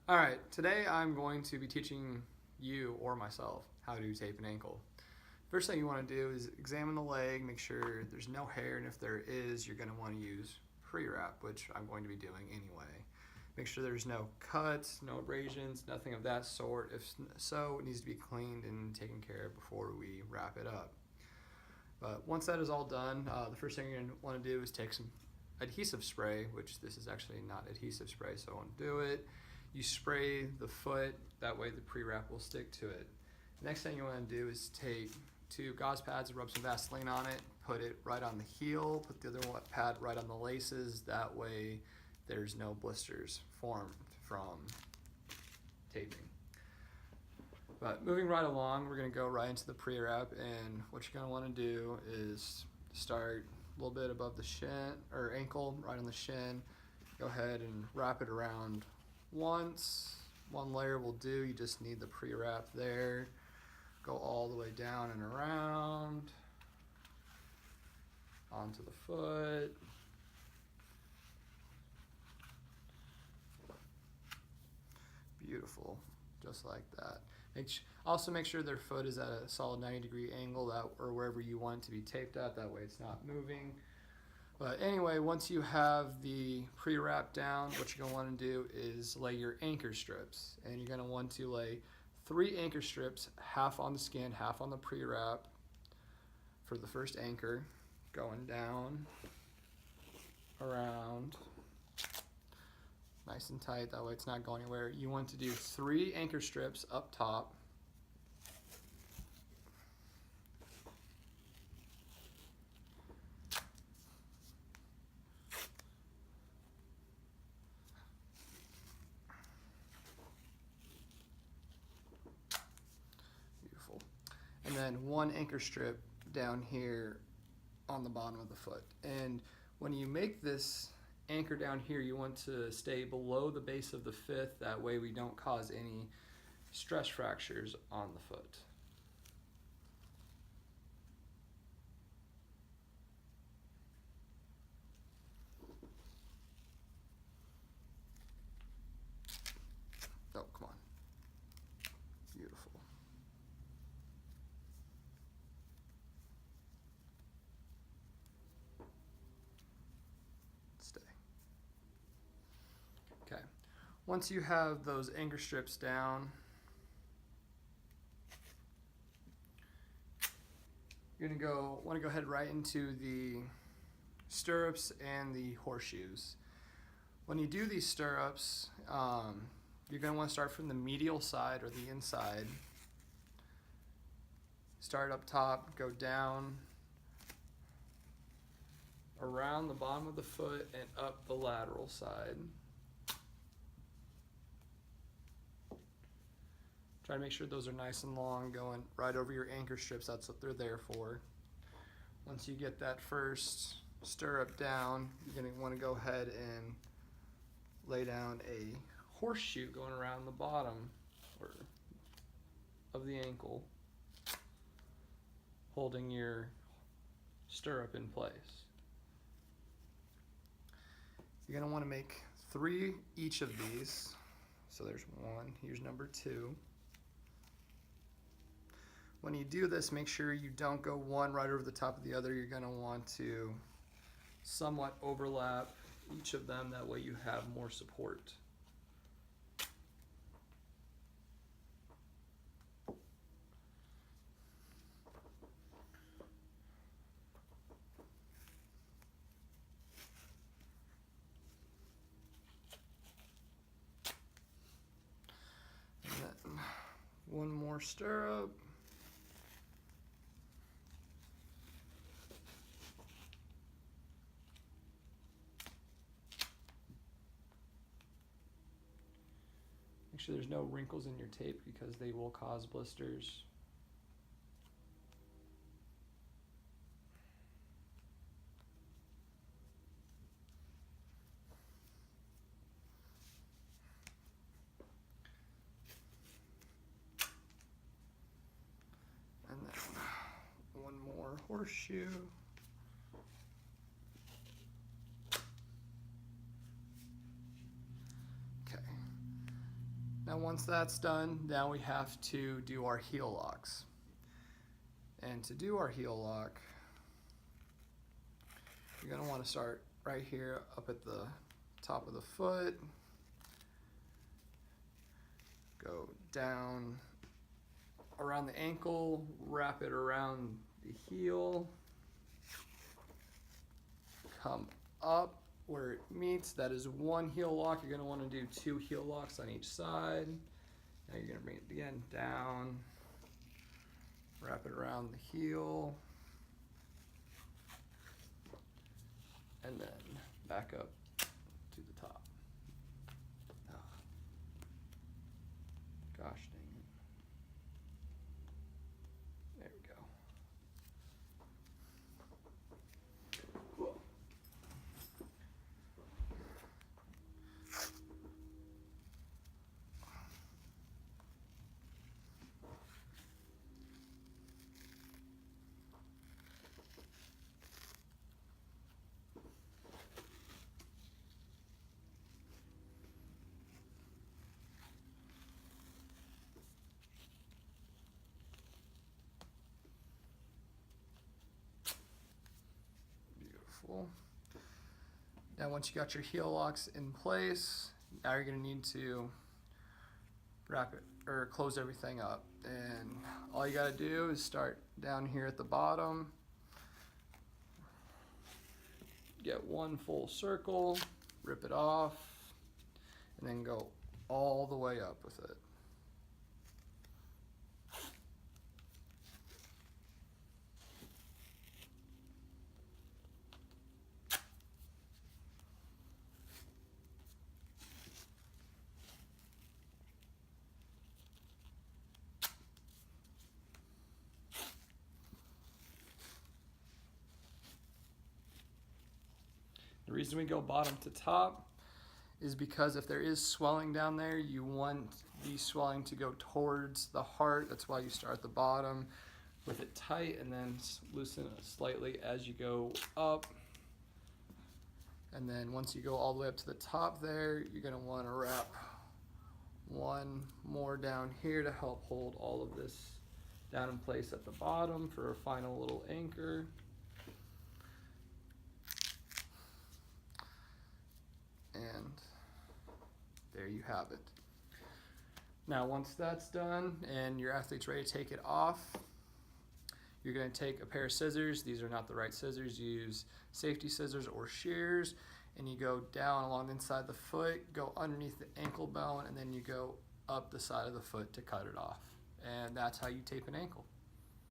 All right, today I'm going to be teaching you or myself how to tape an ankle. First thing you want to do is examine the leg, make sure there's no hair, and if there is, you're going to want to use pre-wrap, which I'm going to be doing anyway. Make sure there's no cuts, no abrasions, nothing of that sort. If so, it needs to be cleaned and taken care of before we wrap it up. But once that is all done, the first thing you're going to want to do is take some adhesive spray, which this is actually not adhesive spray, so I won't do it. You spray the foot, that way the pre-wrap will stick to it. The next thing you want to do is take two gauze pads, rub some Vaseline on it, put it right on the heel, put the other pad right on the laces, that way there's no blisters formed from taping. But moving right along, we're going to go right into the pre-wrap, and what you're going to want to do is start a little bit above the shin, or ankle, right on the shin. Go ahead and wrap it around once. One layer will do, you just need the pre-wrap there. Go all the way down and around, onto the foot. Beautiful, just like that. Also make sure their foot is at a solid 90-degree angle, or wherever you want it to be taped at, that way it's not moving. But anyway, once you have the pre-wrap down, what you're going to want to do is lay your anchor strips. And you're going to want to lay 3 anchor strips, half on the skin, half on the pre-wrap for the first anchor, going down, around, nice and tight, that way it's not going anywhere. You want to do 3 anchor strips up top. Beautiful. And then 1 anchor strip down here on the bottom of the foot. And when you make this anchor down here, you want to stay below the base of the fifth, that way we don't cause any stress fractures on the foot. Oh, come on. Beautiful. Stay. Okay. Once you have those anchor strips down, you're going to want to go ahead right into the stirrups and the horseshoes. When you do these stirrups, you're going to want to start from the medial side or the inside. Start up top, go down, around the bottom of the foot, and up the lateral side. Try to make sure those are nice and long, going right over your anchor strips. That's what they're there for. Once you get that first stirrup down, you're going to want to go ahead and lay down a horseshoe going around the bottom of the ankle, holding your stirrup in place. You're going to want to make 3 each of these. So there's 1, here's number 2. When you do this, make sure you don't go one right over the top of the other. You're going to want to somewhat overlap each of them, that way you have more support. And then 1 more stirrup. Make sure there's no wrinkles in your tape because they will cause blisters. And then 1 more horseshoe. Now once that's done, now we have to do our heel locks. And to do our heel lock, you're going to want to start right here up at the top of the foot, go down around the ankle, wrap it around the heel, come up where it meets. That is one heel lock. You're going to want to do 2 heel locks on each side. Now you're going to bring it again down, wrap it around the heel, and then back up to the top. Oh. Gosh dang it. There we go. Whoa. Beautiful. Now once you got your heel locks in place, now you're going to need to wrap it or close everything up. And all you got to do is start down here at the bottom, get one full circle, rip it off, and then go all the way up with it. The reason we go bottom to top is because if there is swelling down there, you want the swelling to go towards the heart. That's why you start at the bottom with it tight and then loosen it slightly as you go up. And then once you go all the way up to the top there, you're going to want to wrap one more down here to help hold all of this down in place at the bottom for a final little anchor. And there you have it. Now once that's done and your athlete's ready to take it off, you're going to take a pair of scissors. These are not the right scissors. Use safety scissors or shears, and you go down along the inside of the foot, go underneath the ankle bone, and then you go up the side of the foot to cut it off. And that's how you tape an ankle.